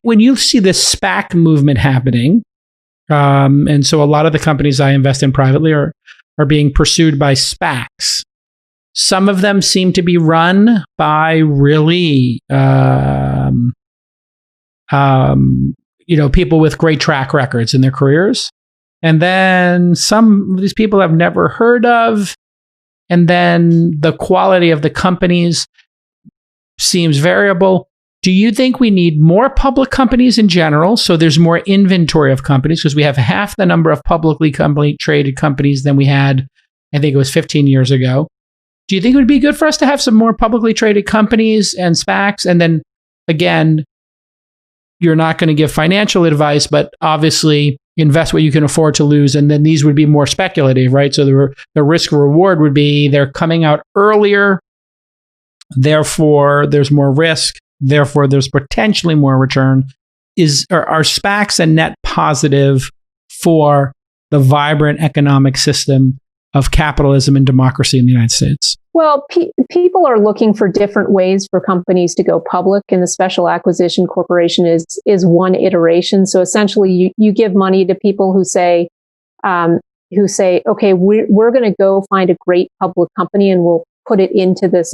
when you see this SPAC movement happening, and so a lot of the companies I invest in privately are being pursued by SPACs. Some of them seem to be run by really, people with great track records in their careers. And then some of these people I've never heard of. And then the quality of the companies seems variable. Do you think we need more public companies in general? So there's more inventory of companies because we have half the number of publicly traded companies than we had, I think it was 15 years ago. Do you think it would be good for us to have some more publicly traded companies and SPACs? And then again, you're not going to give financial advice, but obviously invest what you can afford to lose. And then these would be more speculative, right? So the risk reward would be they're coming out earlier. Therefore, there's more risk. Therefore, there's potentially more return. Are SPACs a net positive for the vibrant economic system of capitalism and democracy in the United States? Well, people are looking for different ways for companies to go public, and the special acquisition corporation is one iteration. So essentially, you give money to people who say, okay, we're going to go find a great public company, and we'll put it into this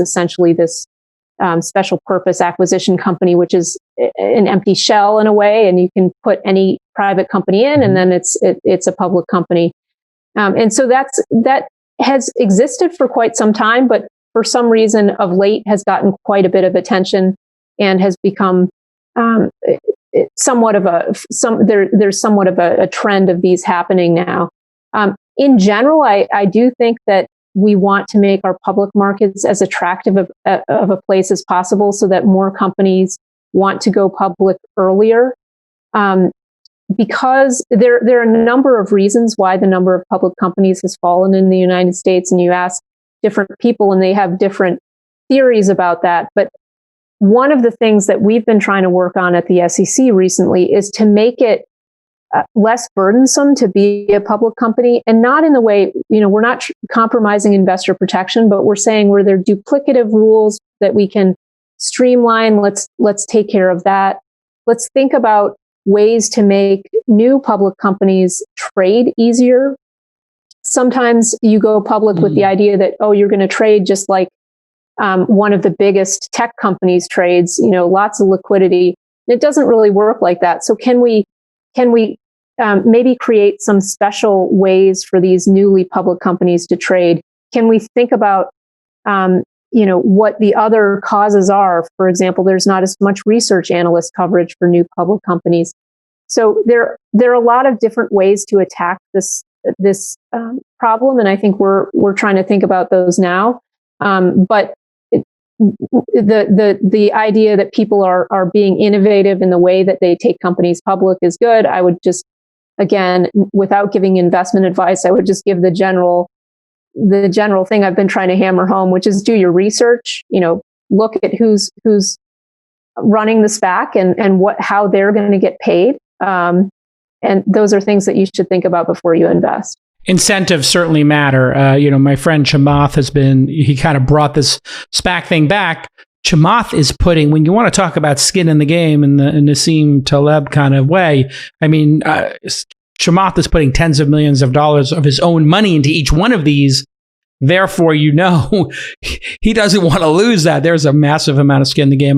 special purpose acquisition company, which is an empty shell in a way, and you can put any private company in, and then it's a public company. And so that has existed for quite some time, but for some reason of late has gotten quite a bit of attention and has become there's somewhat of a trend of these happening now. In general, I do think that we want to make our public markets as attractive of a place as possible so that more companies want to go public earlier. Because there are a number of reasons why the number of public companies has fallen in the United States, and you ask different people and they have different theories about that. But one of the things that we've been trying to work on at the SEC recently is to make it less burdensome to be a public company, and not in the way, we're not compromising investor protection, but we're saying where there are duplicative rules that we can streamline. Let's take care of that. Let's think about ways to make new public companies trade easier. Sometimes you go public with the idea that, you're going to trade just like one of the biggest tech companies trades, lots of liquidity. It doesn't really work like that. So can we maybe create some special ways for these newly public companies to trade? Can we think about what the other causes are? For example, there's not as much research analyst coverage for new public companies. So there are a lot of different ways to attack this problem, and I think we're trying to think about those now. But the idea that people are being innovative in the way that they take companies public is good. I would just, again, without giving investment advice, I would just give the general thing I've been trying to hammer home, which is do your research. Look at who's running the SPAC and how they're going to get paid. And those are things that you should think about before you invest. Incentives certainly matter. My friend Chamath he kind of brought this SPAC thing back. Chamath is putting, when you want to talk about skin in the game in the Nassim Taleb kind of way, Chamath is putting tens of millions of dollars of his own money into each one of these. Therefore, he doesn't want to lose that. There's a massive amount of skin in the game.